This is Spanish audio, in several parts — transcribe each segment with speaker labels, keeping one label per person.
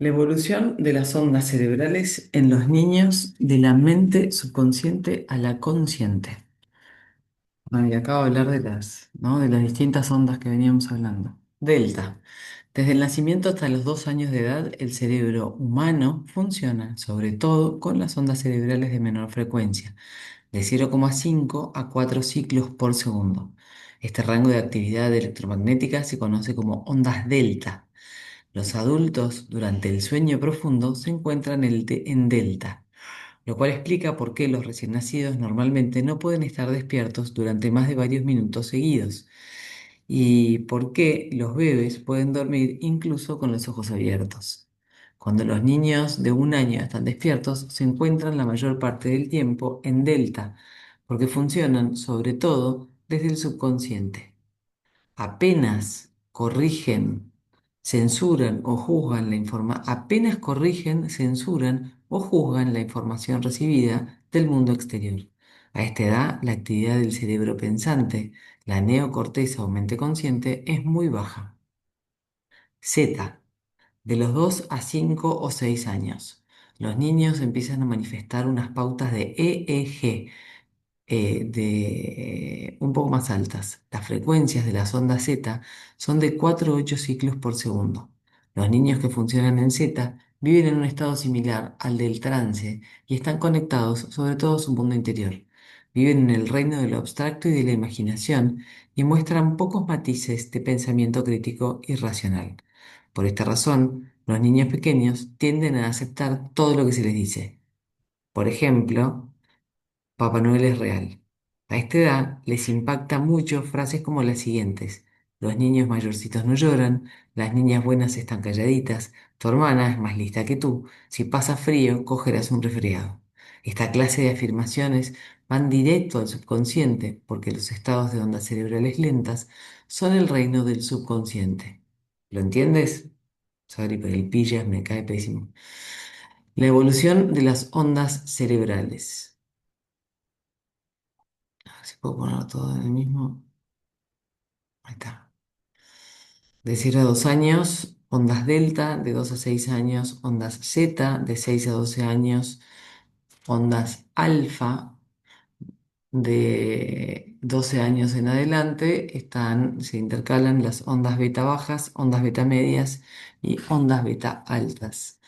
Speaker 1: La evolución de las ondas cerebrales en los niños de la mente subconsciente a la consciente. Bueno, y acabo de hablar de ¿no? De las distintas ondas que veníamos hablando. Delta. Desde el nacimiento hasta los 2 años de edad, el cerebro humano funciona sobre todo con las ondas cerebrales de menor frecuencia, de 0,5 a 4 ciclos por segundo. Este rango de actividad electromagnética se conoce como ondas delta. Los adultos durante el sueño profundo se encuentran en delta, lo cual explica por qué los recién nacidos normalmente no pueden estar despiertos durante más de varios minutos seguidos y por qué los bebés pueden dormir incluso con los ojos abiertos. Cuando los niños de 1 año están despiertos, se encuentran la mayor parte del tiempo en delta, porque funcionan sobre todo desde el subconsciente. Apenas corrigen, censuran o juzgan apenas corrigen, censuran o juzgan la información recibida del mundo exterior. A esta edad, la actividad del cerebro pensante, la neocorteza o mente consciente, es muy baja. Z, de los 2 a 5 o 6 años. Los niños empiezan a manifestar unas pautas de EEG, de un poco más altas. Las frecuencias de las ondas Z son de 4 a 8 ciclos por segundo. Los niños que funcionan en Z viven en un estado similar al del trance y están conectados sobre todo a su mundo interior. Viven en el reino de lo abstracto y de la imaginación y muestran pocos matices de pensamiento crítico y racional. Por esta razón, los niños pequeños tienden a aceptar todo lo que se les dice. Por ejemplo, Papá Noel es real. A esta edad les impacta mucho frases como las siguientes. Los niños mayorcitos no lloran, las niñas buenas están calladitas, tu hermana es más lista que tú, si pasa frío cogerás un resfriado. Esta clase de afirmaciones van directo al subconsciente porque los estados de ondas cerebrales lentas son el reino del subconsciente. ¿Lo entiendes? Sorry, pero el pillas me cae pésimo. La evolución de las ondas cerebrales. A ver si puedo poner todo en el mismo. Ahí está. De 0 a 2 años, ondas delta. De 2 a 6 años, ondas zeta. De 6 a 12 años, ondas alfa. De 12 años en adelante se intercalan las ondas beta bajas, ondas beta medias y ondas beta altas,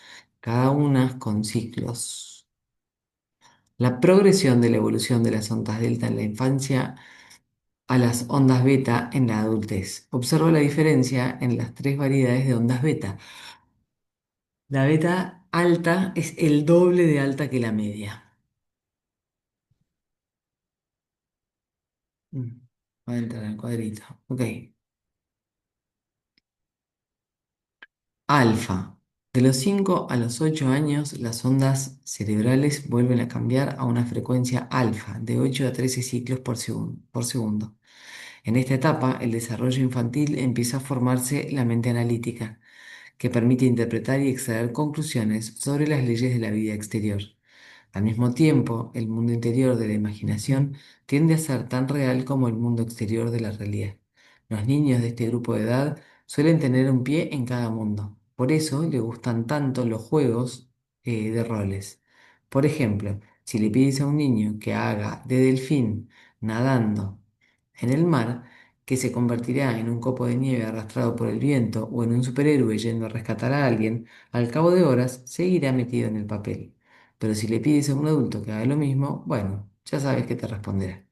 Speaker 1: cada una con ciclos. La progresión de la evolución de las ondas delta en la infancia a las ondas beta en la adultez. Observa la diferencia en las tres variedades de ondas beta. La beta alta es el doble de alta que la media. Mm, Voy a entrar en el cuadrito. Ok. Alfa. De los 5 a los 8 años, las ondas cerebrales vuelven a cambiar a una frecuencia alfa de 8 a 13 ciclos por segundo. En esta etapa, el desarrollo infantil empieza a formarse la mente analítica, que permite interpretar y extraer conclusiones sobre las leyes de la vida exterior. Al mismo tiempo, el mundo interior de la imaginación tiende a ser tan real como el mundo exterior de la realidad. Los niños de este grupo de edad suelen tener un pie en cada mundo. Por eso le gustan tanto los juegos de roles. Por ejemplo, si le pides a un niño que haga de delfín nadando en el mar, que se convertirá en un copo de nieve arrastrado por el viento o en un superhéroe yendo a rescatar a alguien, al cabo de horas seguirá metido en el papel. Pero si le pides a un adulto que haga lo mismo, bueno, ya sabes que te responderá.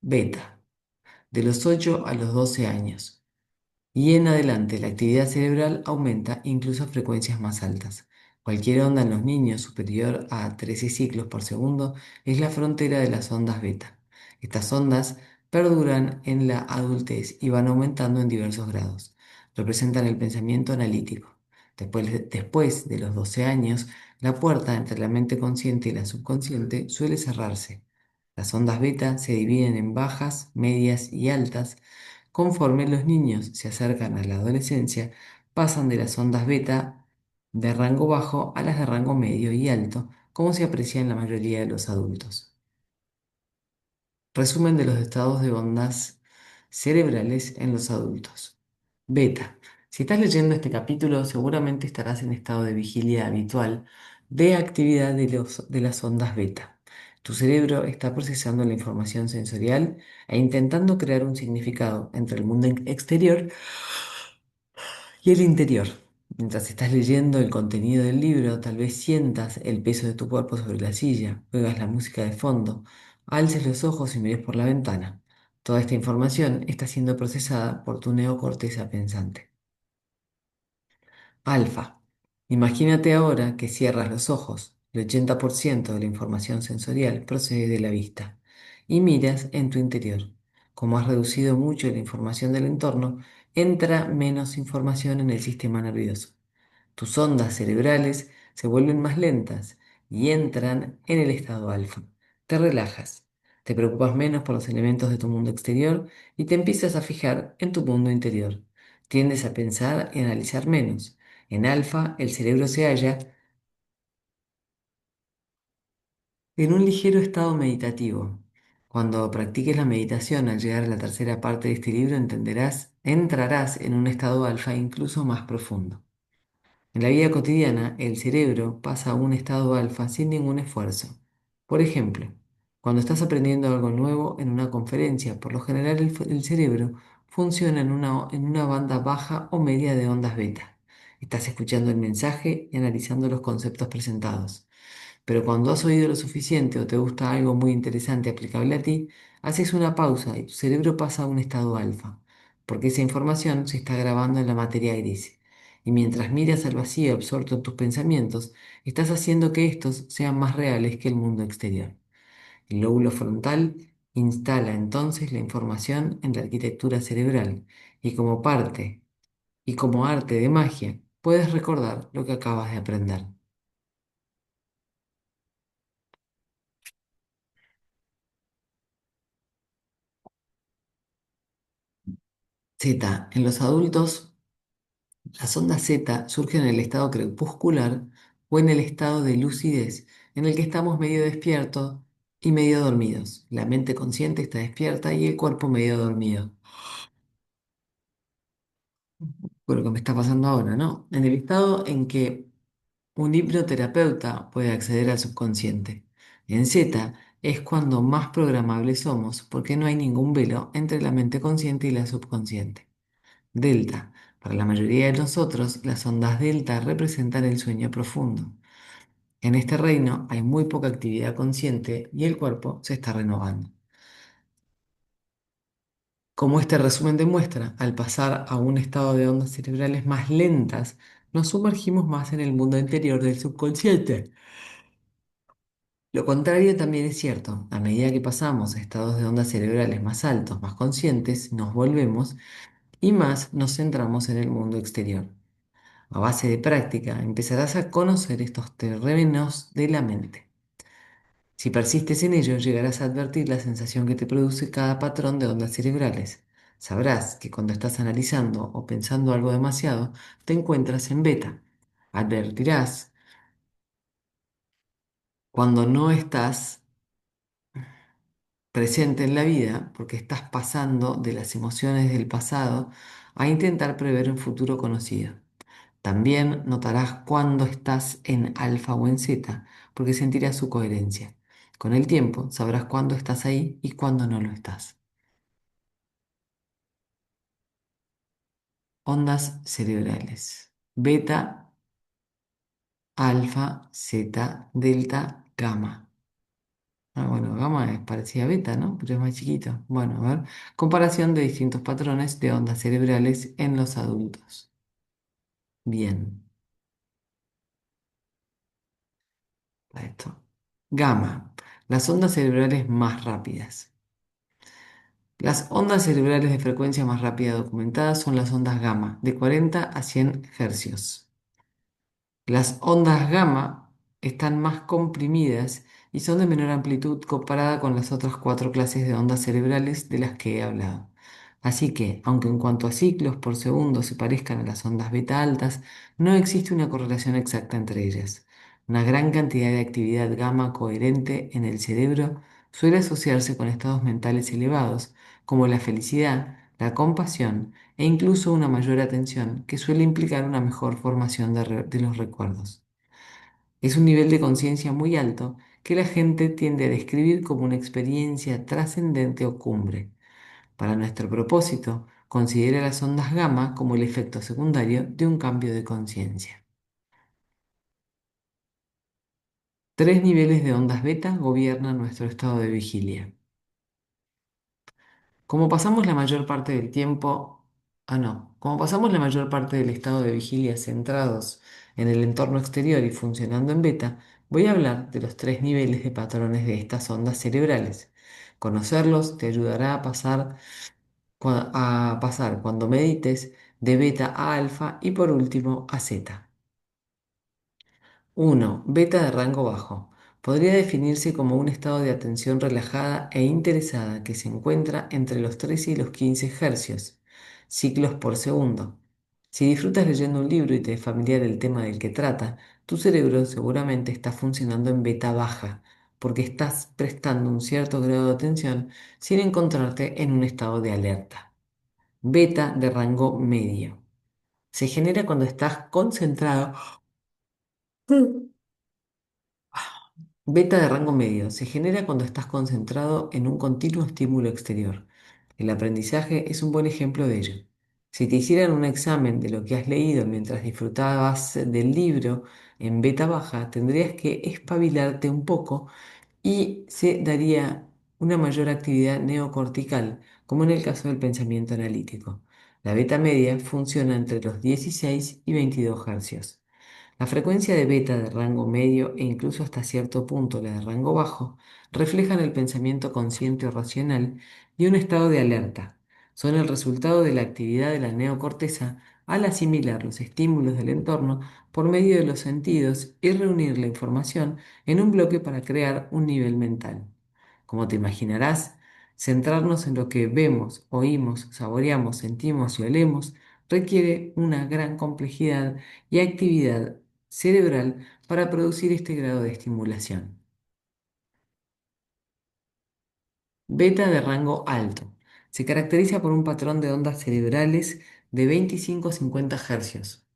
Speaker 1: Beta, de los 8 a los 12 años. Y en adelante la actividad cerebral aumenta incluso a frecuencias más altas. Cualquier onda en los niños superior a 13 ciclos por segundo es la frontera de las ondas beta. Estas ondas perduran en la adultez y van aumentando en diversos grados. Representan el pensamiento analítico. Después de los 12 años, la puerta entre la mente consciente y la subconsciente suele cerrarse. Las ondas beta se dividen en bajas, medias y altas. Conforme los niños se acercan a la adolescencia, pasan de las ondas beta de rango bajo a las de rango medio y alto, como se aprecia en la mayoría de los adultos. Resumen de los estados de ondas cerebrales en los adultos. Beta. Si estás leyendo este capítulo, seguramente estarás en estado de vigilia habitual de actividad de las ondas beta. Tu cerebro está procesando la información sensorial e intentando crear un significado entre el mundo exterior y el interior. Mientras estás leyendo el contenido del libro, tal vez sientas el peso de tu cuerpo sobre la silla, oigas la música de fondo, alces los ojos y mires por la ventana. Toda esta información está siendo procesada por tu neocorteza pensante. Alfa. Imagínate ahora que cierras los ojos. El 80% de la información sensorial procede de la vista. Y miras en tu interior. Como has reducido mucho la información del entorno, entra menos información en el sistema nervioso. Tus ondas cerebrales se vuelven más lentas y entran en el estado alfa. Te relajas, te preocupas menos por los elementos de tu mundo exterior y te empiezas a fijar en tu mundo interior. Tiendes a pensar y analizar menos. En alfa, el cerebro se halla en un ligero estado meditativo. Cuando practiques la meditación al llegar a la tercera parte de este libro, entrarás en un estado alfa incluso más profundo. En la vida cotidiana, el cerebro pasa a un estado alfa sin ningún esfuerzo. Por ejemplo, cuando estás aprendiendo algo nuevo en una conferencia, por lo general el cerebro funciona en una banda baja o media de ondas beta. Estás escuchando el mensaje y analizando los conceptos presentados. Pero cuando has oído lo suficiente o te gusta algo muy interesante aplicable a ti, haces una pausa y tu cerebro pasa a un estado alfa, porque esa información se está grabando en la materia gris. Y mientras miras al vacío absorto en tus pensamientos, estás haciendo que estos sean más reales que el mundo exterior. El lóbulo frontal instala entonces la información en la arquitectura cerebral y como arte de magia, puedes recordar lo que acabas de aprender. Z. En los adultos, las ondas Z surgen en el estado crepuscular o en el estado de lucidez, en el que estamos medio despiertos y medio dormidos. La mente consciente está despierta y el cuerpo medio dormido. Por lo que me está pasando ahora, ¿no? En el estado en que un hipnoterapeuta puede acceder al subconsciente. En Z es cuando más programables somos porque no hay ningún velo entre la mente consciente y la subconsciente. Delta. Para la mayoría de nosotros, las ondas delta representan el sueño profundo. En este reino hay muy poca actividad consciente y el cuerpo se está renovando. Como este resumen demuestra, al pasar a un estado de ondas cerebrales más lentas, nos sumergimos más en el mundo interior del subconsciente. Lo contrario también es cierto. A medida que pasamos a estados de ondas cerebrales más altos, más conscientes, nos volvemos y más nos centramos en el mundo exterior. A base de práctica, empezarás a conocer estos terrenos de la mente. Si persistes en ello, llegarás a advertir la sensación que te produce cada patrón de ondas cerebrales. Sabrás que cuando estás analizando o pensando algo demasiado, te encuentras en beta. Advertirás cuando no estás presente en la vida porque estás pasando de las emociones del pasado a intentar prever un futuro conocido. También notarás cuándo estás en alfa o en zeta, porque sentirás su coherencia. Con el tiempo sabrás cuándo estás ahí y cuándo no lo estás. Ondas cerebrales. Beta, alfa, zeta, delta, gamma. Ah, bueno, gamma es parecida a beta, ¿no? Pero es más chiquito. Bueno, a ver. Comparación de distintos patrones de ondas cerebrales en los adultos. Bien, para esto. Gamma. Las ondas cerebrales más rápidas. Las ondas cerebrales de frecuencia más rápida documentadas son las ondas gamma, de 40 a 100 hercios. Las ondas gamma están más comprimidas y son de menor amplitud comparada con las otras cuatro clases de ondas cerebrales de las que he hablado. Así que, aunque en cuanto a ciclos por segundo se parezcan a las ondas beta altas, no existe una correlación exacta entre ellas. Una gran cantidad de actividad gamma coherente en el cerebro suele asociarse con estados mentales elevados, como la felicidad, la compasión e incluso una mayor atención que suele implicar una mejor formación de los recuerdos. Es un nivel de conciencia muy alto que la gente tiende a describir como una experiencia trascendente o cumbre. Para nuestro propósito, considera las ondas gamma como el efecto secundario de un cambio de conciencia. Tres niveles de ondas beta gobiernan nuestro estado de vigilia. Como pasamos la mayor parte del tiempo, no, como pasamos la mayor parte del estado de vigilia centrados en el entorno exterior y funcionando en beta, voy a hablar de los tres niveles de patrones de estas ondas cerebrales. Conocerlos te ayudará a pasar cuando medites de beta a alfa y por último a zeta. 1. Beta de rango bajo. Podría definirse como un estado de atención relajada e interesada que se encuentra entre los 13 y los 15 hercios, ciclos por segundo. Si disfrutas leyendo un libro y te es familiar el tema del que trata, tu cerebro seguramente está funcionando en beta baja, porque estás prestando un cierto grado de atención sin encontrarte en un estado de alerta. Beta de rango medio. Se genera cuando estás concentrado. Beta de rango medio se genera cuando estás concentrado en un continuo estímulo exterior. El aprendizaje es un buen ejemplo de ello. Si te hicieran un examen de lo que has leído mientras disfrutabas del libro en beta baja, tendrías que espabilarte un poco y se daría una mayor actividad neocortical, como en el caso del pensamiento analítico. La beta media funciona entre los 16 y 22 hercios. La frecuencia de beta de rango medio e incluso hasta cierto punto la de rango bajo reflejan el pensamiento consciente o racional y un estado de alerta. Son el resultado de la actividad de la neocorteza al asimilar los estímulos del entorno por medio de los sentidos y reunir la información en un bloque para crear un nivel mental. Como te imaginarás, centrarnos en lo que vemos, oímos, saboreamos, sentimos y olemos requiere una gran complejidad y actividad cerebral para producir este grado de estimulación. Beta de rango alto. Se caracteriza por un patrón de ondas cerebrales de 25 a 50 hercios.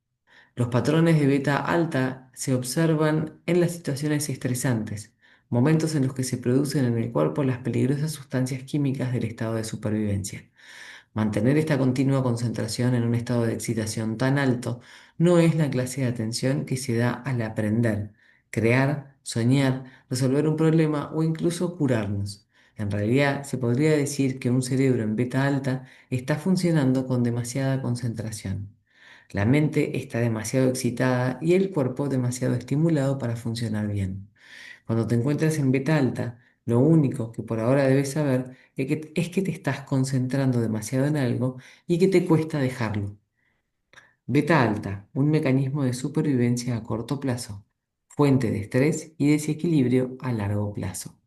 Speaker 1: Los patrones de beta alta se observan en las situaciones estresantes, momentos en los que se producen en el cuerpo las peligrosas sustancias químicas del estado de supervivencia. Mantener esta continua concentración en un estado de excitación tan alto no es la clase de atención que se da al aprender, crear, soñar, resolver un problema o incluso curarnos. En realidad, se podría decir que un cerebro en beta alta está funcionando con demasiada concentración. La mente está demasiado excitada y el cuerpo demasiado estimulado para funcionar bien. Cuando te encuentres en beta alta, lo único que por ahora debes saber es que te estás concentrando demasiado en algo y que te cuesta dejarlo. Beta alta, un mecanismo de supervivencia a corto plazo, fuente de estrés y desequilibrio a largo plazo.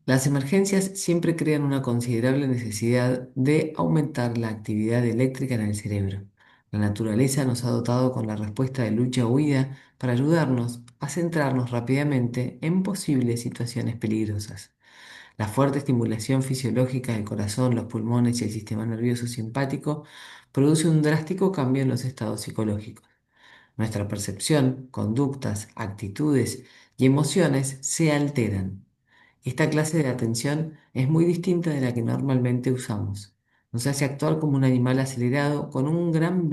Speaker 1: Las emergencias siempre crean una considerable necesidad de aumentar la actividad eléctrica en el cerebro. La naturaleza nos ha dotado con la respuesta de lucha o huida para ayudarnos a centrarnos rápidamente en posibles situaciones peligrosas. La fuerte estimulación fisiológica del corazón, los pulmones y el sistema nervioso simpático produce un drástico cambio en los estados psicológicos. Nuestra percepción, conductas, actitudes y emociones se alteran. Esta clase de atención es muy distinta de la que normalmente usamos. Nos hace actuar como un animal acelerado con un gran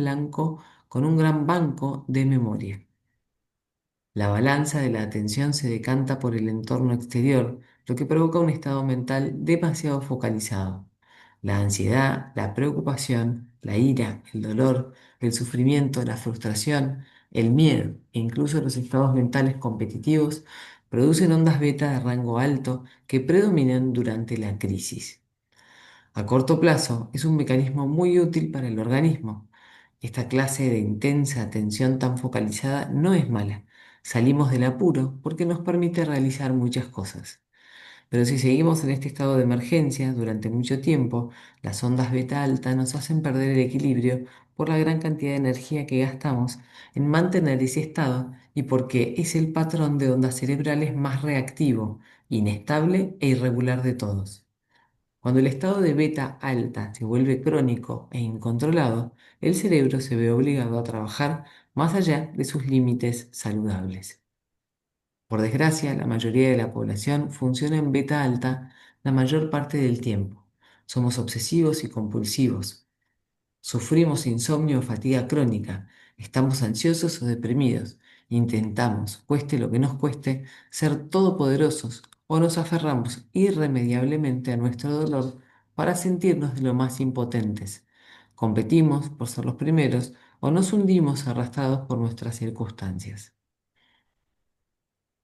Speaker 1: banco de memoria. La balanza de la atención se decanta por el entorno exterior, lo que provoca un estado mental demasiado focalizado. La ansiedad, la preocupación, la ira, el dolor, el sufrimiento, la frustración, el miedo e incluso los estados mentales competitivos producen ondas beta de rango alto que predominan durante la crisis. A corto plazo es un mecanismo muy útil para el organismo. Esta clase de intensa atención tan focalizada no es mala. Salimos del apuro porque nos permite realizar muchas cosas. Pero si seguimos en este estado de emergencia durante mucho tiempo, las ondas beta alta nos hacen perder el equilibrio por la gran cantidad de energía que gastamos en mantener ese estado y porque es el patrón de ondas cerebrales más reactivo, inestable e irregular de todos. Cuando el estado de beta alta se vuelve crónico e incontrolado, el cerebro se ve obligado a trabajar más allá de sus límites saludables. Por desgracia, la mayoría de la población funciona en beta alta la mayor parte del tiempo. Somos obsesivos y compulsivos. Sufrimos insomnio o fatiga crónica. Estamos ansiosos o deprimidos. Intentamos, cueste lo que nos cueste, ser todopoderosos o nos aferramos irremediablemente a nuestro dolor para sentirnos de lo más impotentes. Competimos por ser los primeros o nos hundimos arrastrados por nuestras circunstancias.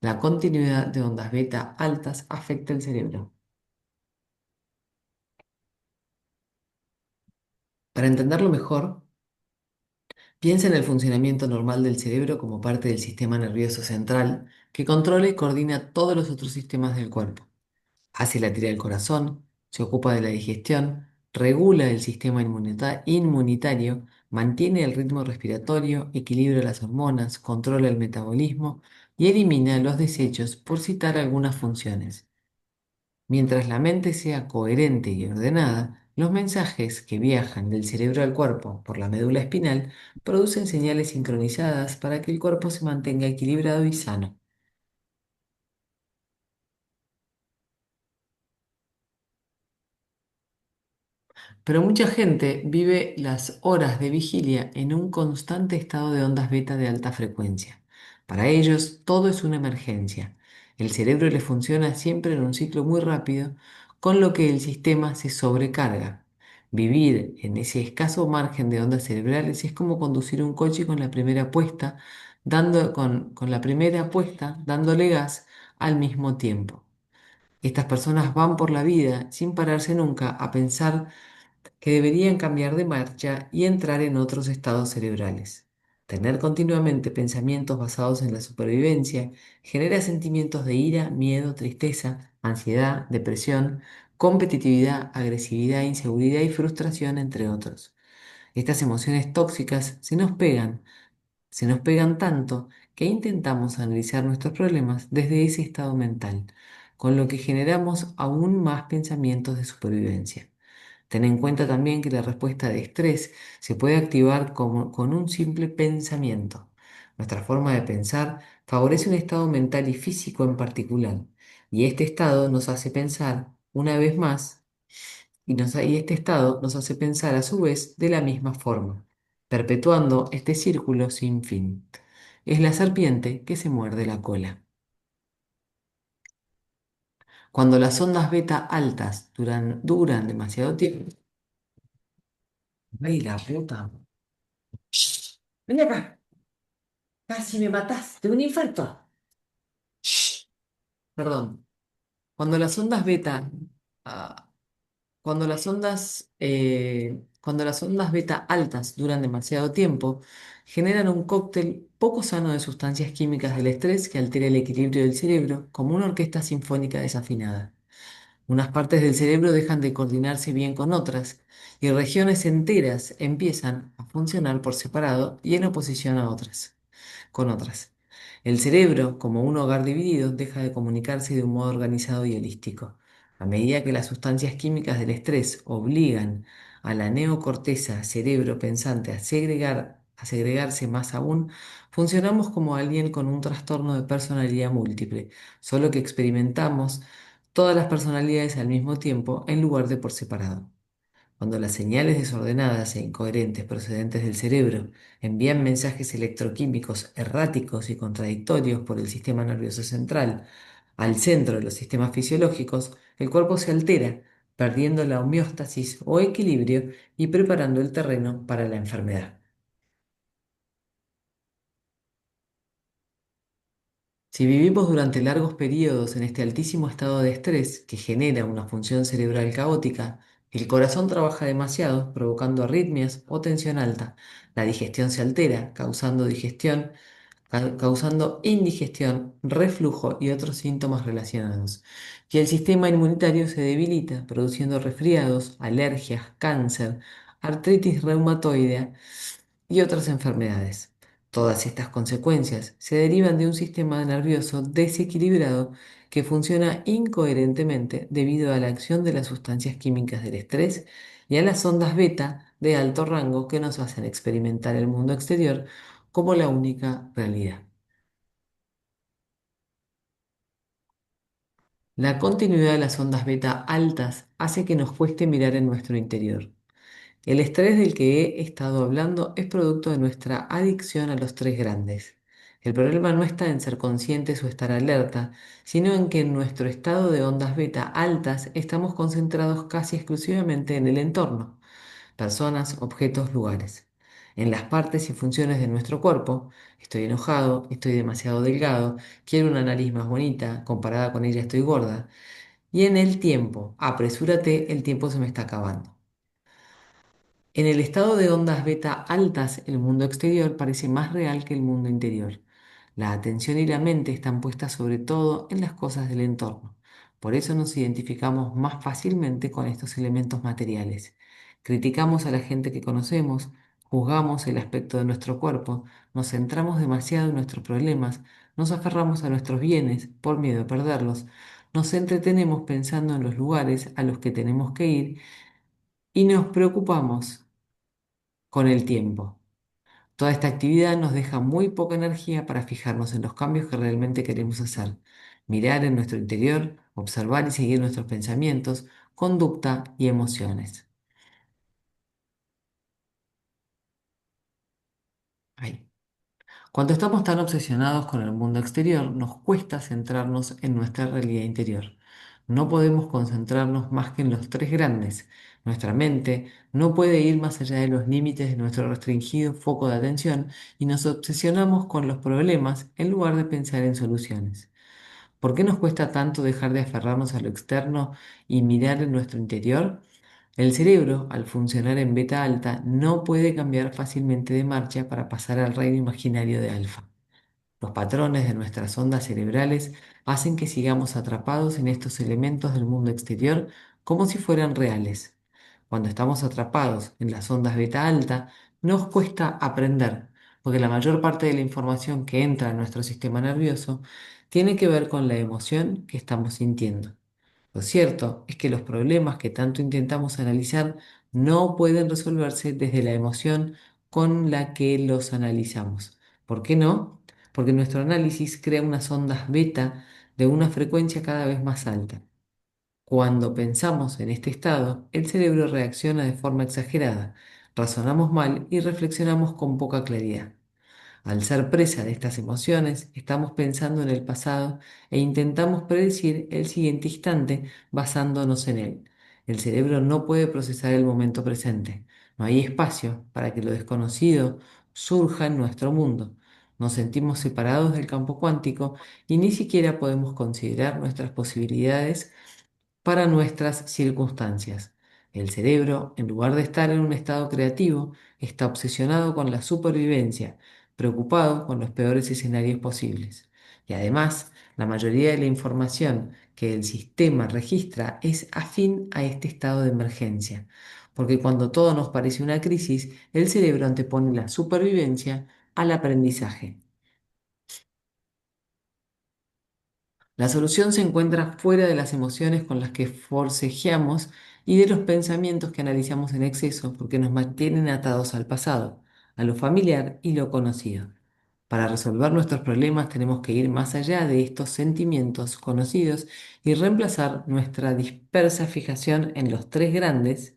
Speaker 1: La continuidad de ondas beta altas afecta el cerebro. Para entenderlo mejor, piensa en el funcionamiento normal del cerebro como parte del sistema nervioso central que controla y coordina todos los otros sistemas del cuerpo. Hace latir el corazón, se ocupa de la digestión, regula el sistema inmunitario, mantiene el ritmo respiratorio, equilibra las hormonas, controla el metabolismo y elimina los desechos, por citar algunas funciones. Mientras la mente sea coherente y ordenada, los mensajes que viajan del cerebro al cuerpo por la médula espinal producen señales sincronizadas para que el cuerpo se mantenga equilibrado y sano. Pero mucha gente vive las horas de vigilia en un constante estado de ondas beta de alta frecuencia. Para ellos, todo es una emergencia. El cerebro les funciona siempre en un ciclo muy rápido, con lo que el sistema se sobrecarga. Vivir en ese escaso margen de ondas cerebrales es como conducir un coche con la primera puesta, con la primera puesta, dándole gas al mismo tiempo. Estas personas van por la vida sin pararse nunca a pensar que deberían cambiar de marcha y entrar en otros estados cerebrales. Tener continuamente pensamientos basados en la supervivencia genera sentimientos de ira, miedo, tristeza, ansiedad, depresión, competitividad, agresividad, inseguridad y frustración, entre otros. Estas emociones tóxicas se nos pegan tanto que intentamos analizar nuestros problemas desde ese estado mental, con lo que generamos aún más pensamientos de supervivencia. Ten en cuenta también que la respuesta de estrés se puede activar con un simple pensamiento. Nuestra forma de pensar favorece un estado mental y físico en particular, y este estado nos hace pensar una vez más, y este estado nos hace pensar a su vez de la misma forma, perpetuando este círculo sin fin. Es la serpiente que se muerde la cola. Cuando las ondas beta altas duran demasiado tiempo, ¡ay, la puta! Ven acá, casi me mataste, un infarto. Shh. Perdón. Cuando las ondas beta, ah, cuando las ondas beta altas duran demasiado tiempo, generan un cóctel poco sano de sustancias químicas del estrés que altera el equilibrio del cerebro, como una orquesta sinfónica desafinada. Unas partes del cerebro dejan de coordinarse bien con otras, y regiones enteras empiezan a funcionar por separado y en oposición a otras. Con otras. El cerebro, como un hogar dividido, deja de comunicarse de un modo organizado y holístico. A medida que las sustancias químicas del estrés obligan a la neocorteza, cerebro pensante, a segregarse más aún, funcionamos como alguien con un trastorno de personalidad múltiple, solo que experimentamos todas las personalidades al mismo tiempo en lugar de por separado. Cuando las señales desordenadas e incoherentes procedentes del cerebro envían mensajes electroquímicos erráticos y contradictorios por el sistema nervioso central al centro de los sistemas fisiológicos, el cuerpo se altera, perdiendo la homeostasis o equilibrio y preparando el terreno para la enfermedad. Si vivimos durante largos periodos en este altísimo estado de estrés que genera una función cerebral caótica, el corazón trabaja demasiado, provocando arritmias o tensión alta. La digestión se altera, causando indigestión, reflujo y otros síntomas relacionados. Y el sistema inmunitario se debilita, produciendo resfriados, alergias, cáncer, artritis reumatoidea y otras enfermedades. Todas estas consecuencias se derivan de un sistema nervioso desequilibrado que funciona incoherentemente debido a la acción de las sustancias químicas del estrés y a las ondas beta de alto rango que nos hacen experimentar el mundo exterior como la única realidad. La continuidad de las ondas beta altas hace que nos cueste mirar en nuestro interior. El estrés del que he estado hablando es producto de nuestra adicción a los tres grandes. El problema no está en ser conscientes o estar alerta, sino en que en nuestro estado de ondas beta altas estamos concentrados casi exclusivamente en el entorno, personas, objetos, lugares, en las partes y funciones de nuestro cuerpo. Estoy enojado, estoy demasiado delgado, quiero una nariz más bonita, comparada con ella estoy gorda. Y en el tiempo, apresúrate, el tiempo se me está acabando. En el estado de ondas beta altas, el mundo exterior parece más real que el mundo interior. La atención y la mente están puestas sobre todo en las cosas del entorno. Por eso nos identificamos más fácilmente con estos elementos materiales. Criticamos a la gente que conocemos, juzgamos el aspecto de nuestro cuerpo, nos centramos demasiado en nuestros problemas, nos aferramos a nuestros bienes por miedo a perderlos, nos entretenemos pensando en los lugares a los que tenemos que ir y nos preocupamos con el tiempo. Toda esta actividad nos deja muy poca energía para fijarnos en los cambios que realmente queremos hacer, mirar en nuestro interior, observar y seguir nuestros pensamientos, conducta y emociones. Ahí. Cuando estamos tan obsesionados con el mundo exterior, nos cuesta centrarnos en nuestra realidad interior. No podemos concentrarnos más que en los tres grandes. Nuestra mente no puede ir más allá de los límites de nuestro restringido foco de atención y nos obsesionamos con los problemas en lugar de pensar en soluciones. ¿Por qué nos cuesta tanto dejar de aferrarnos a lo externo y mirar en nuestro interior? El cerebro, al funcionar en beta alta, no puede cambiar fácilmente de marcha para pasar al reino imaginario de alfa. Los patrones de nuestras ondas cerebrales hacen que sigamos atrapados en estos elementos del mundo exterior como si fueran reales. Cuando estamos atrapados en las ondas beta alta, nos cuesta aprender, porque la mayor parte de la información que entra en nuestro sistema nervioso tiene que ver con la emoción que estamos sintiendo. Lo cierto es que los problemas que tanto intentamos analizar no pueden resolverse desde la emoción con la que los analizamos. ¿Por qué no? Porque nuestro análisis crea unas ondas beta de una frecuencia cada vez más alta. Cuando pensamos en este estado, el cerebro reacciona de forma exagerada, razonamos mal y reflexionamos con poca claridad. Al ser presa de estas emociones, estamos pensando en el pasado e intentamos predecir el siguiente instante basándonos en él. El cerebro no puede procesar el momento presente. No hay espacio para que lo desconocido surja en nuestro mundo. Nos sentimos separados del campo cuántico y ni siquiera podemos considerar nuestras posibilidades para nuestras circunstancias. El cerebro, en lugar de estar en un estado creativo, está obsesionado con la supervivencia, preocupado con los peores escenarios posibles. Y además, la mayoría de la información que el sistema registra es afín a este estado de emergencia, porque cuando todo nos parece una crisis, el cerebro antepone la supervivencia al aprendizaje. La solución se encuentra fuera de las emociones con las que forcejeamos y de los pensamientos que analizamos en exceso porque nos mantienen atados al pasado, a lo familiar y lo conocido. Para resolver nuestros problemas tenemos que ir más allá de estos sentimientos conocidos y reemplazar nuestra dispersa fijación en los tres grandes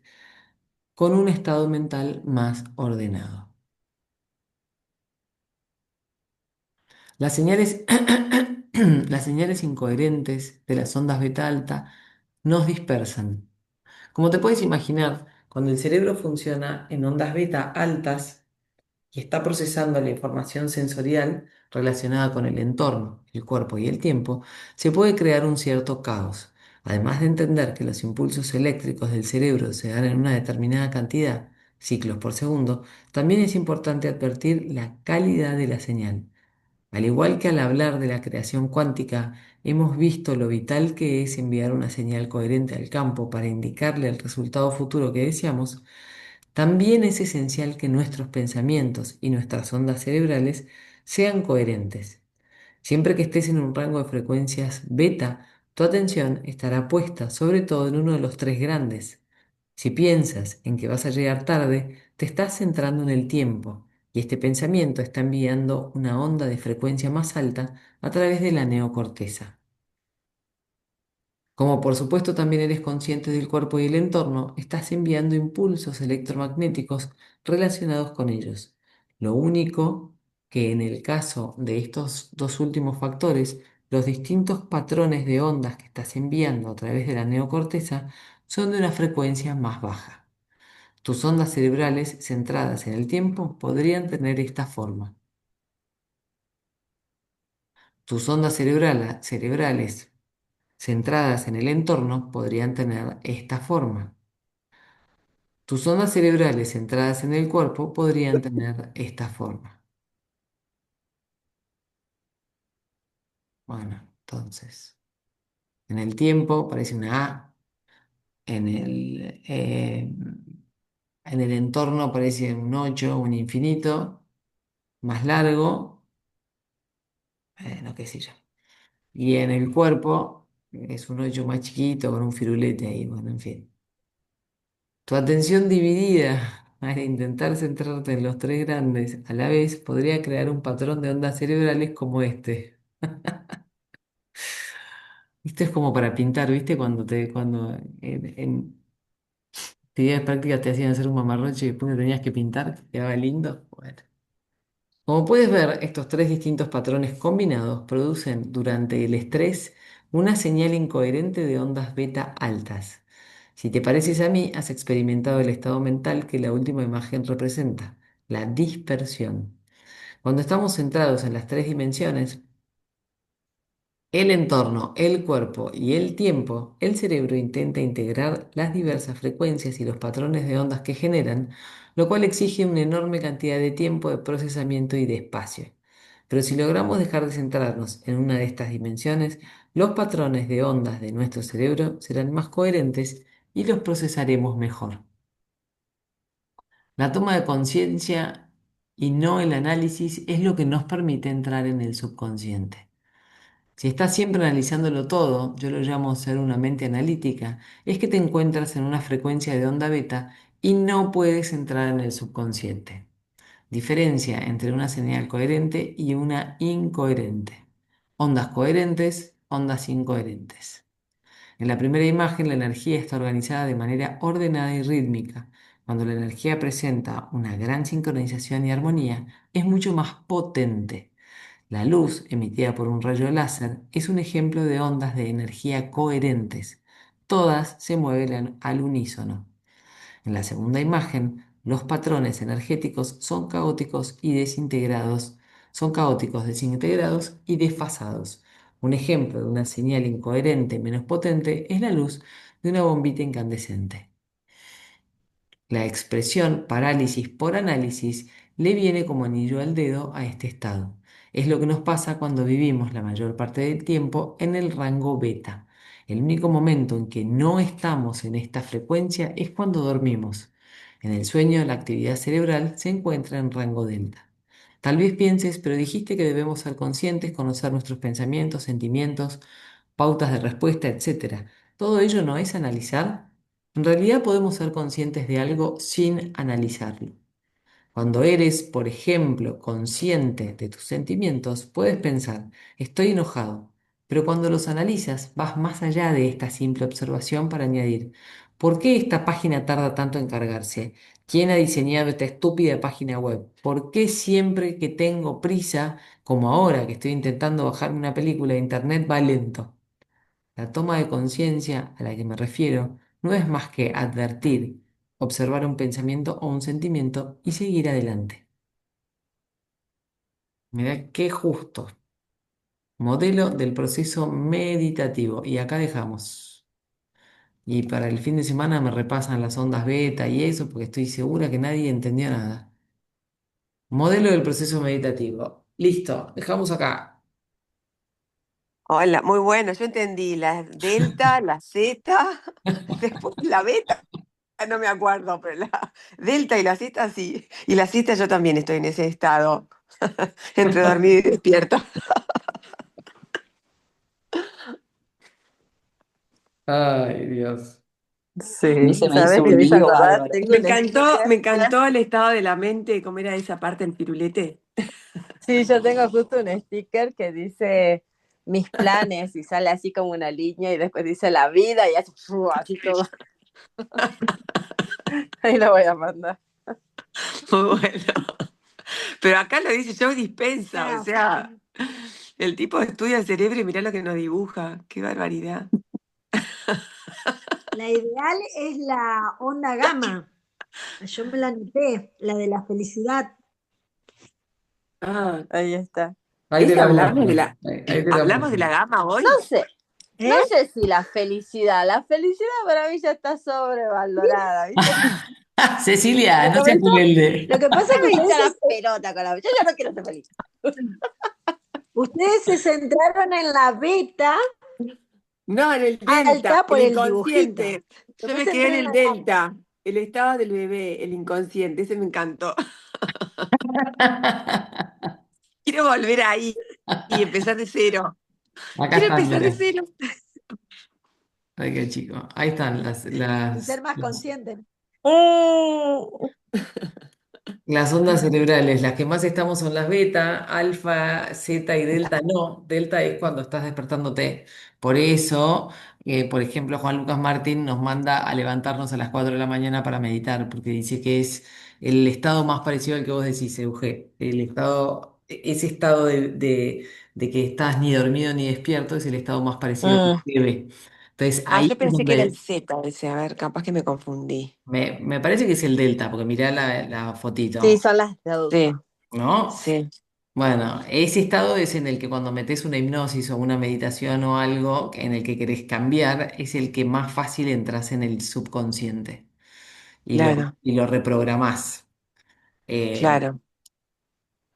Speaker 1: con un estado mental más ordenado. Las señales, las señales incoherentes de las ondas beta alta nos dispersan. Como te puedes imaginar, cuando el cerebro funciona en ondas beta altas y está procesando la información sensorial relacionada con el entorno, el cuerpo y el tiempo, se puede crear un cierto caos. Además de entender que los impulsos eléctricos del cerebro se dan en una determinada cantidad, ciclos por segundo, también es importante advertir la calidad de la señal. Al igual que al hablar de la creación cuántica, hemos visto lo vital que es enviar una señal coherente al campo para indicarle el resultado futuro que deseamos, También es esencial que nuestros pensamientos y nuestras ondas cerebrales sean coherentes. Siempre que estés en un rango de frecuencias beta, tu atención estará puesta sobre todo en uno de los tres grandes. Si piensas en que vas a llegar tarde, te estás centrando en el tiempo y este pensamiento está enviando una onda de frecuencia más alta a través de la neocorteza. Como por supuesto también eres consciente del cuerpo y el entorno, estás enviando impulsos electromagnéticos relacionados con ellos. Lo único que en el caso de estos dos últimos factores, los distintos patrones de ondas que estás enviando a través de la neocorteza son de una frecuencia más baja. Tus ondas cerebrales centradas en el tiempo podrían tener esta forma. Tus ondas cerebrales centradas en el entorno podrían tener esta forma. Tus ondas cerebrales centradas en el cuerpo podrían tener esta forma. Bueno, entonces, en el tiempo parece una A, en en el entorno parece un 8, un infinito, más largo, no qué sé yo. Y en el cuerpo es un 8 más chiquito con un firulete ahí, bueno, en fin. Tu atención dividida al intentar centrarte en los tres grandes a la vez podría crear un patrón de ondas cerebrales como este. Esto es como para pintar, ¿viste? Cuando en actividades prácticas te hacían hacer un mamarroche y después lo tenías que pintar, que quedaba lindo. Bueno. Como puedes ver, estos tres distintos patrones combinados producen durante el estrés una señal incoherente de ondas beta altas. Si te pareces a mí, has experimentado el estado mental que la última imagen representa, la dispersión. Cuando estamos centrados en las tres dimensiones, el entorno, el cuerpo y el tiempo, el cerebro intenta integrar las diversas frecuencias y los patrones de ondas que generan, lo cual exige una enorme cantidad de tiempo de procesamiento y de espacio. Pero si logramos dejar de centrarnos en una de estas dimensiones, los patrones de ondas de nuestro cerebro serán más coherentes y los procesaremos mejor. La toma de conciencia y no el análisis es lo que nos permite entrar en el subconsciente. Si estás siempre analizándolo todo, yo lo llamo ser una mente analítica, es que te encuentras en una frecuencia de onda beta y no puedes entrar en el subconsciente. Diferencia entre una señal coherente y una incoherente. Ondas coherentes, ondas incoherentes. En la primera imagen, la energía está organizada de manera ordenada y rítmica. Cuando la energía presenta una gran sincronización y armonía, es mucho más potente. La luz emitida por un rayo láser es un ejemplo de ondas de energía coherentes. Todas se mueven al unísono. En la segunda imagen, los patrones energéticos son caóticos y desintegrados, son caóticos, desintegrados y desfasados. Un ejemplo de una señal incoherente menos potente es la luz de una bombita incandescente. La expresión parálisis por análisis le viene como anillo al dedo a este estado. Es lo que nos pasa cuando vivimos la mayor parte del tiempo en el rango beta. El único momento en que no estamos en esta frecuencia es cuando dormimos. En el sueño, la actividad cerebral se encuentra en rango delta. Tal vez pienses, pero dijiste que debemos ser conscientes, conocer nuestros pensamientos, sentimientos, pautas de respuesta, etcétera. ¿Todo ello no es analizar? En realidad podemos ser conscientes de algo sin analizarlo. Cuando eres, por ejemplo, consciente de tus sentimientos, puedes pensar, estoy enojado, pero cuando los analizas vas más allá de esta simple observación para añadir, ¿por qué esta página tarda tanto en cargarse? ¿Quién ha diseñado esta estúpida página web? ¿Por qué siempre que tengo prisa, como ahora que estoy intentando bajarme una película de internet, va lento? La toma de conciencia a la que me refiero no es más que advertir, observar un pensamiento o un sentimiento y seguir adelante. Mirá qué justo. Modelo del proceso meditativo. Y acá dejamos. Y para el fin de semana me repasan las ondas beta y eso, porque estoy segura que nadie entendió nada. Modelo del proceso meditativo. Listo, dejamos acá.
Speaker 2: Hola, muy bueno. Yo entendí la delta, la zeta, después la beta. no me acuerdo, pero la delta y la siesta sí. Y la siesta yo también estoy en ese estado, entre dormido y despierto.
Speaker 1: Ay, Dios.
Speaker 3: A mí
Speaker 2: Sí,
Speaker 3: se me
Speaker 2: ¿sabes
Speaker 3: hizo
Speaker 2: qué
Speaker 3: un
Speaker 2: me hizo
Speaker 3: lío
Speaker 2: acordar?
Speaker 3: bárbaro.
Speaker 2: Me encantó el estado de la mente, cómo era esa parte del pirulete.
Speaker 3: Sí, yo tengo justo un sticker que dice mis planes y sale así como una línea y después dice la vida y así, así todo. Ahí lo voy a mandar.
Speaker 2: Muy bueno. Pero acá lo dice Joe Dispensa, o sea, el tipo estudia el cerebro y mirá lo que nos dibuja. Qué barbaridad.
Speaker 4: La ideal es la onda gamma. Yo me la anoté, la de la felicidad.
Speaker 2: Ah,
Speaker 3: Ahí está.
Speaker 1: Ahí te
Speaker 2: ¿ese
Speaker 1: la muestro. Ahí te la
Speaker 2: hablamos de
Speaker 1: muestro.
Speaker 2: la gama
Speaker 3: No
Speaker 2: hoy?
Speaker 3: sé, no
Speaker 4: ¿Eh?
Speaker 3: sé si la felicidad para mí ya está sobrevalorada, ¿viste?
Speaker 1: Cecilia,
Speaker 3: Me
Speaker 1: no seas
Speaker 3: comenzó,
Speaker 1: rebelde.
Speaker 4: Lo que pasa es que
Speaker 3: me hincha la pelota con la... Yo ya no quiero ser feliz.
Speaker 4: ustedes se centraron en la beta
Speaker 2: No, en el delta,
Speaker 4: alta
Speaker 2: el
Speaker 4: por el dibujito.
Speaker 2: inconsciente.
Speaker 4: Yo
Speaker 2: Yo
Speaker 4: me
Speaker 2: me quedé en
Speaker 4: centré en
Speaker 2: el
Speaker 4: la...
Speaker 2: delta, el estado del bebé, el inconsciente, ese me encantó. Quiero volver ahí y empezar de cero.
Speaker 1: Acá
Speaker 2: Quiero
Speaker 1: están,
Speaker 2: empezar de
Speaker 1: mira.
Speaker 2: cero.
Speaker 1: Ay, qué chico. Ahí están
Speaker 4: y ser más consciente.
Speaker 3: Mm,
Speaker 1: las ondas cerebrales. Las que más estamos son las beta, alfa, zeta y delta no. Delta es cuando estás despertándote. Por eso, por ejemplo, Juan Lucas Martín nos manda a levantarnos a las 4 de la mañana para meditar, porque dice que es el estado más parecido al que vos decís, Euge. El estado, ese estado de que estás ni dormido ni despierto es el estado más parecido al
Speaker 3: mm.
Speaker 1: bebé. Entonces
Speaker 2: Ah,
Speaker 1: ahí
Speaker 2: yo
Speaker 1: es
Speaker 2: pensé que era el
Speaker 1: donde
Speaker 2: Z ese, a ver, capaz que me confundí.
Speaker 1: me parece que es el delta, porque mirá la
Speaker 3: Sí,
Speaker 1: fotito,
Speaker 3: son las de
Speaker 2: Sí,
Speaker 3: adulto.
Speaker 1: ¿no?
Speaker 2: sí,
Speaker 1: Bueno, ese estado es en el que cuando metes una hipnosis o una meditación o algo en el que querés cambiar, es el que más fácil entras en el subconsciente
Speaker 2: claro,
Speaker 1: y lo reprogramás. Eh,
Speaker 2: claro.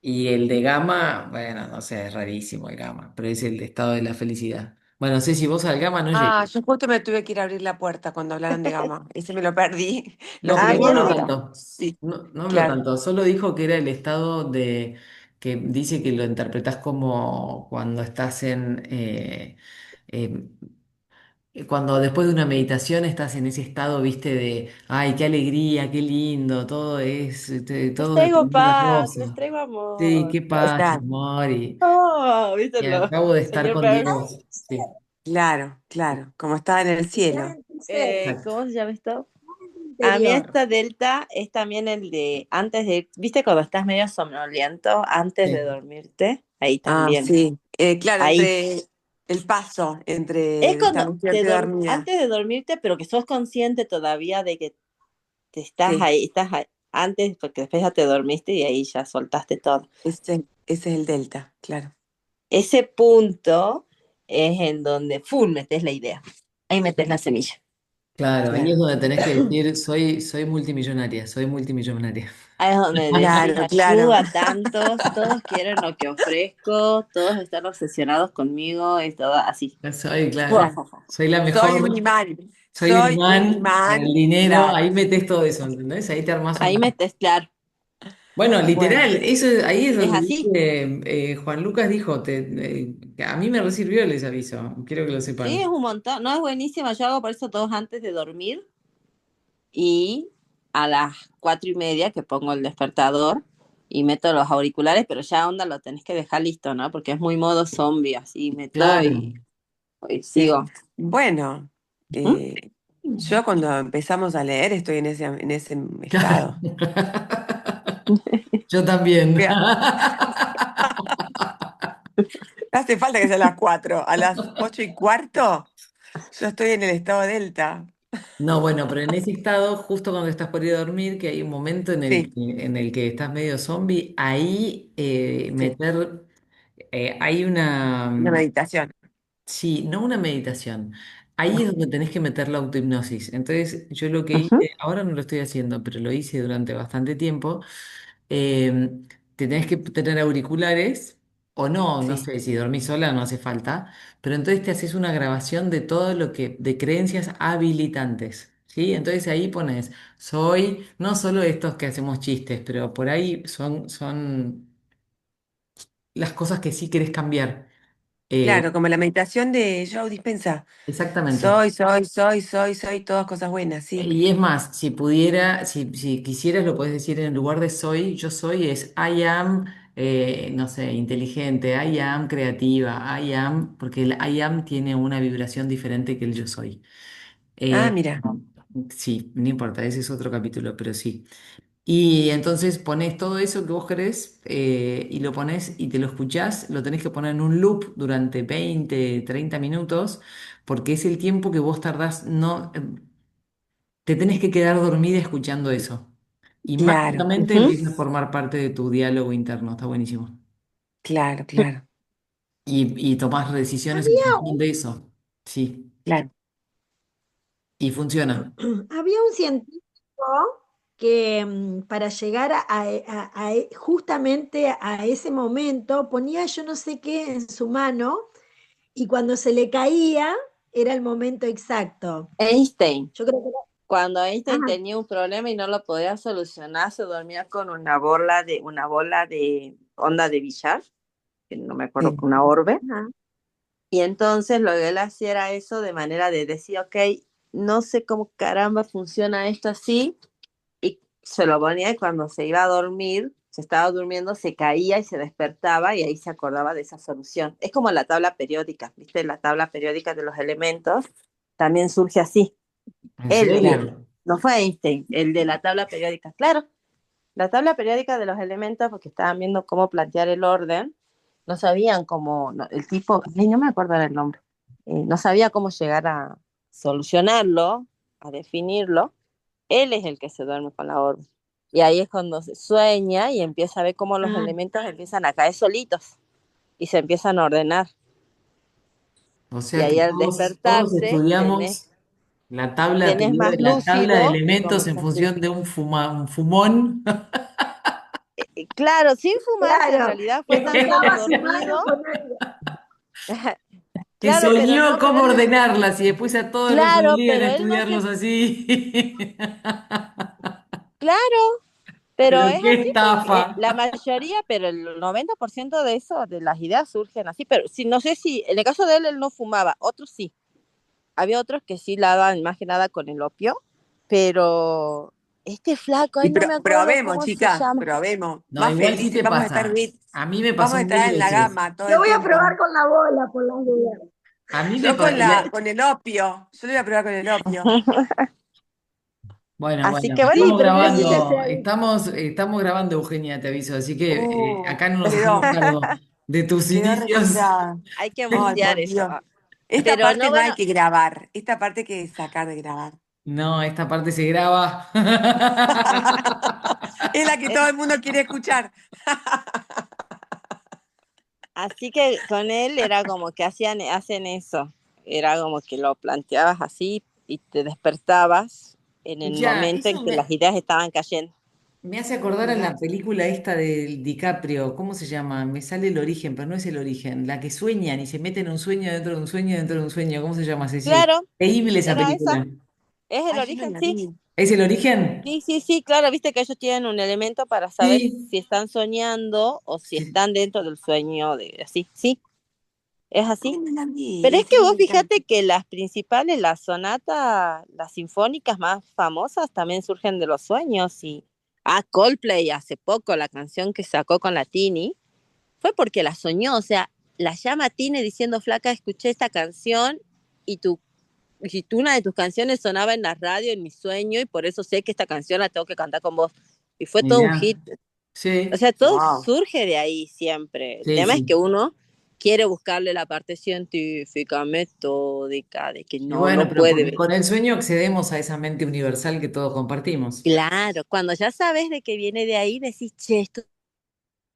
Speaker 1: y el de gamma, bueno, no sé, es rarísimo el gamma, pero es el estado de la felicidad. Bueno, no sé si vos al gamma no
Speaker 2: Ah,
Speaker 1: llegas.
Speaker 2: yo justo me tuve que ir a abrir la puerta cuando hablaron de gama. Ese me lo perdí. Lo
Speaker 1: No,
Speaker 3: A
Speaker 1: pero
Speaker 3: mí
Speaker 1: no
Speaker 2: primero
Speaker 1: habló
Speaker 3: el,
Speaker 2: era.
Speaker 1: tanto.
Speaker 2: Sí,
Speaker 1: No, no habló
Speaker 2: claro.
Speaker 1: tanto. Solo dijo que era el estado de que dice que lo interpretás como cuando estás eh, cuando después de una meditación estás en ese estado, viste, de, ay, qué alegría, qué lindo, todo es,
Speaker 3: les
Speaker 1: todo de
Speaker 3: traigo
Speaker 1: color de
Speaker 3: paz, les
Speaker 1: rosa.
Speaker 3: traigo
Speaker 1: Sí,
Speaker 3: amor.
Speaker 1: qué paz,
Speaker 2: Claro,
Speaker 1: amor,
Speaker 3: Oh, ¿viste
Speaker 1: y
Speaker 3: lo?
Speaker 1: acabo de estar
Speaker 3: Señor
Speaker 1: con
Speaker 3: Burns.
Speaker 1: Dios. Sí,
Speaker 2: claro, claro. Como estaba en el
Speaker 4: Entrar
Speaker 2: cielo.
Speaker 4: en tu ser,
Speaker 1: exacto.
Speaker 3: ¿Cómo se llama esto?
Speaker 4: en tu
Speaker 3: A mí
Speaker 4: interior.
Speaker 3: esta delta es también el de antes de, ¿viste cuando estás medio somnoliento antes de
Speaker 1: Sí.
Speaker 3: dormirte? Ahí
Speaker 2: Ah,
Speaker 3: también.
Speaker 2: sí. Claro,
Speaker 3: Ahí.
Speaker 2: entre el paso
Speaker 3: Es
Speaker 2: entre estar
Speaker 3: cuando
Speaker 2: despierta y dormida.
Speaker 3: antes de dormirte, pero que sos consciente todavía de que te
Speaker 2: Sí,
Speaker 3: estás ahí, antes, porque después ya te dormiste y ahí ya soltaste todo.
Speaker 2: ese es el delta, claro.
Speaker 3: Ese punto es en donde full metes la idea. Ahí metes la semilla.
Speaker 1: Claro, ahí es
Speaker 2: Claro.
Speaker 1: donde tenés que decir, soy multimillonaria, soy multimillonaria.
Speaker 3: Ahí es donde decís,
Speaker 2: Claro,
Speaker 3: ayudo
Speaker 2: claro.
Speaker 3: a tantos, todos quieren lo que ofrezco, todos están obsesionados conmigo, y todo así.
Speaker 1: Soy, claro,
Speaker 2: Claro.
Speaker 1: soy la
Speaker 2: Soy un
Speaker 1: mejor.
Speaker 2: imán.
Speaker 1: Soy un
Speaker 2: Soy un
Speaker 1: imán para el
Speaker 2: imán.
Speaker 1: dinero,
Speaker 2: Claro.
Speaker 1: ahí metes todo eso, ¿entendés? Ahí te armás
Speaker 3: Ahí
Speaker 1: un...
Speaker 3: metes, claro.
Speaker 1: Bueno,
Speaker 2: Bueno,
Speaker 1: literal, ahí es
Speaker 3: Es
Speaker 1: donde
Speaker 3: así.
Speaker 1: dice, Juan Lucas dijo, que a mí me resirvió les aviso, quiero que lo
Speaker 3: Sí, es
Speaker 1: sepan.
Speaker 3: un montón. No es buenísima. Yo hago por eso todos antes de dormir y a las 4:30 que pongo el despertador y meto los auriculares, pero ya onda lo tenés que dejar listo, ¿no? Porque es muy modo zombie, así meto
Speaker 1: Claro.
Speaker 3: y sigo.
Speaker 2: bueno.
Speaker 3: ¿Mm?
Speaker 2: Yo cuando empezamos a leer estoy en ese estado.
Speaker 1: Yo también.
Speaker 2: Mira, no hace falta que sea a las 4, a las 8:15 yo estoy en el estado delta.
Speaker 1: No, bueno, pero en ese estado, justo cuando estás por ir a dormir, que hay un momento
Speaker 2: Sí,
Speaker 1: en el que estás medio zombie, ahí
Speaker 2: sí,
Speaker 1: hay una,
Speaker 2: una meditación.
Speaker 1: sí, no una meditación, ahí es donde tenés que meter la autohipnosis. Entonces, yo lo que
Speaker 3: Ujú.
Speaker 1: hice, ahora no lo estoy haciendo, pero lo hice durante bastante tiempo, eh, te tenés que tener auriculares, o no, no
Speaker 2: Sí,
Speaker 1: sé, si dormís sola no hace falta, pero entonces te haces una grabación de todo lo que, de creencias habilitantes. ¿sí? Entonces ahí pones, soy, no solo estos que hacemos chistes, pero por ahí son las cosas que sí querés cambiar. Eh,
Speaker 2: Claro, como la meditación de Joe Dispensa.
Speaker 1: exactamente.
Speaker 2: Soy, todas cosas buenas, sí.
Speaker 1: Y es más, si pudiera, si quisieras, lo puedes decir en lugar de soy, yo soy, es I am, no sé, inteligente, I am creativa, I am, porque el I am tiene una vibración diferente que el yo soy.
Speaker 2: Ah,
Speaker 1: Eh,
Speaker 2: mira,
Speaker 1: sí, no importa, ese es otro capítulo, pero sí. Y entonces pones todo eso que vos querés y lo pones y te lo escuchás, lo tenés que poner en un loop durante 20 30 minutos, porque es el tiempo que vos tardás, no, te tenés que quedar dormida escuchando eso. Y
Speaker 2: claro,
Speaker 1: mágicamente
Speaker 3: Ujú.
Speaker 1: empieza a formar parte de tu diálogo interno, está buenísimo.
Speaker 2: claro, claro,
Speaker 1: Y tomás decisiones en
Speaker 4: Había
Speaker 1: función de eso, sí,
Speaker 2: claro.
Speaker 1: y funciona.
Speaker 4: Había un científico que para llegar justamente a ese momento ponía yo no sé qué en su mano y cuando se le caía era el momento exacto.
Speaker 3: Einstein.
Speaker 4: Yo creo que era,
Speaker 3: Cuando Einstein
Speaker 4: ajá,
Speaker 3: tenía un problema y no lo podía solucionar, se dormía con una bola de onda de billar, que no me acuerdo,
Speaker 1: Sí.
Speaker 3: una orbe.
Speaker 4: ajá,
Speaker 3: Y entonces lo que él hacía era eso de manera de decir, ok, no sé cómo caramba funciona esto así, y se lo ponía y cuando se iba a dormir, se estaba durmiendo, se caía y se despertaba y ahí se acordaba de esa solución. Es como la tabla periódica, ¿viste? La tabla periódica de los elementos también surge así.
Speaker 1: ¿En
Speaker 3: Él,
Speaker 2: Claro.
Speaker 1: serio?
Speaker 3: no fue Einstein, el de la tabla periódica. Claro, la tabla periódica de los elementos, porque estaban viendo cómo plantear el orden, no sabían cómo, no, el tipo, ay, no me acuerdo el nombre, no sabía cómo llegar a solucionarlo, a definirlo. Él es el que se duerme con la orbe. Y ahí es cuando se sueña y empieza a ver cómo los
Speaker 4: ah,
Speaker 3: elementos empiezan a caer solitos y se empiezan a ordenar.
Speaker 1: O
Speaker 3: Y
Speaker 1: sea que
Speaker 3: ahí al
Speaker 1: todos
Speaker 3: despertarse tenés,
Speaker 1: estudiamos la tabla,
Speaker 3: tenés más
Speaker 1: la tabla de
Speaker 3: lúcido y
Speaker 1: elementos en
Speaker 3: comenzás a...
Speaker 1: función de un fumón
Speaker 3: Claro, sin fumarse en
Speaker 4: claro,
Speaker 3: realidad fue
Speaker 4: que
Speaker 3: tan solo
Speaker 4: contaba su mano
Speaker 3: dormido.
Speaker 4: con algo.
Speaker 1: que
Speaker 3: Claro, pero
Speaker 1: soñó
Speaker 3: no, pero
Speaker 1: cómo
Speaker 3: él no,
Speaker 1: ordenarlas y después a todos nos
Speaker 3: claro,
Speaker 1: obligan a
Speaker 3: pero él no
Speaker 1: estudiarlos
Speaker 3: se,
Speaker 1: así.
Speaker 3: claro, pero
Speaker 1: Pero
Speaker 3: es
Speaker 1: qué
Speaker 3: así, pues,
Speaker 1: estafa.
Speaker 3: la mayoría, pero el 90% de eso, de las ideas surgen así, pero sí, no sé si, en el caso de él no fumaba, otros sí, había otros que sí la daban más que nada con el opio, pero este flaco,
Speaker 2: Y
Speaker 3: ay, no me acuerdo
Speaker 2: probemos,
Speaker 3: cómo se
Speaker 2: chicas,
Speaker 3: llama.
Speaker 2: probemos.
Speaker 1: No,
Speaker 2: Más
Speaker 1: igual sí
Speaker 2: felices,
Speaker 1: te
Speaker 2: vamos a estar
Speaker 1: pasa.
Speaker 2: bien,
Speaker 1: A mí me
Speaker 2: vamos
Speaker 1: pasó
Speaker 2: a
Speaker 1: mil
Speaker 2: estar en la
Speaker 1: veces.
Speaker 2: gama todo
Speaker 4: Yo
Speaker 2: el
Speaker 4: voy a
Speaker 2: tiempo.
Speaker 4: probar con la bola por las dudas.
Speaker 1: A mí me
Speaker 2: Yo
Speaker 1: pasó.
Speaker 2: con el opio, yo lo voy a probar con el opio.
Speaker 1: Bueno,
Speaker 3: Así
Speaker 1: bueno,
Speaker 3: que bueno,
Speaker 4: Sí,
Speaker 1: estamos
Speaker 4: pero tenés que
Speaker 3: y,
Speaker 1: grabando,
Speaker 4: hacer.
Speaker 1: estamos grabando, Eugenia, te aviso, así que acá no nos hacemos
Speaker 2: Quedó,
Speaker 1: cargo de tus
Speaker 2: quedó
Speaker 1: inicios.
Speaker 2: registrada.
Speaker 3: hay que
Speaker 2: Ay,
Speaker 3: mutear
Speaker 2: por
Speaker 3: eso.
Speaker 2: Dios. Esta
Speaker 3: Pero
Speaker 2: parte
Speaker 3: no,
Speaker 2: no hay
Speaker 3: bueno,
Speaker 2: que grabar, esta parte hay que sacar de grabar.
Speaker 1: No, esta parte se graba.
Speaker 2: Es la que todo el mundo quiere escuchar.
Speaker 3: así que con él era como que hacen eso, era como que lo planteabas así y te despertabas en el
Speaker 1: Escucha,
Speaker 3: momento en que las ideas estaban cayendo.
Speaker 1: me hace acordar a
Speaker 2: Mirá.
Speaker 1: la película esta del DiCaprio, ¿cómo se llama? Me sale el origen, pero no es el origen. La que sueñan y se meten en un sueño dentro de un sueño dentro de un sueño. ¿Cómo se llama, Ceci?
Speaker 3: Claro,
Speaker 1: Increíble esa
Speaker 3: era esa,
Speaker 1: película.
Speaker 3: es el
Speaker 2: Ay, yo no
Speaker 3: origen,
Speaker 2: la
Speaker 3: sí.
Speaker 2: vi.
Speaker 1: ¿Es el origen?
Speaker 3: Sí, sí, sí, claro, viste que ellos tienen un elemento para saber
Speaker 1: Sí.
Speaker 3: si están soñando o si
Speaker 1: Sí.
Speaker 3: están dentro del sueño de así, sí, es
Speaker 2: Ay,
Speaker 3: así.
Speaker 2: no la
Speaker 3: Pero
Speaker 2: vi,
Speaker 3: es que
Speaker 2: sí,
Speaker 3: vos
Speaker 2: me encanta.
Speaker 3: fíjate que las principales, las sonatas, las sinfónicas más famosas también surgen de los sueños y Coldplay hace poco la canción que sacó con la Tini fue porque la soñó, o sea, la llama Tini diciendo, flaca, escuché esta canción y una de tus canciones sonaba en la radio en mi sueño y por eso sé que esta canción la tengo que cantar con vos. Y fue todo un
Speaker 1: Mirá.
Speaker 3: hit. O
Speaker 1: Sí,
Speaker 3: sea, todo
Speaker 2: Wow.
Speaker 3: surge de ahí siempre. El
Speaker 1: sí,
Speaker 3: tema es que
Speaker 1: sí.
Speaker 3: uno quiere buscarle la parte científica, metódica, de que
Speaker 1: Y
Speaker 3: no,
Speaker 1: bueno,
Speaker 3: no
Speaker 1: pero
Speaker 3: puede
Speaker 1: porque
Speaker 3: ver.
Speaker 1: con el sueño accedemos a esa mente universal que todos compartimos.
Speaker 3: Claro, cuando ya sabes de que viene de ahí, decís, che, esto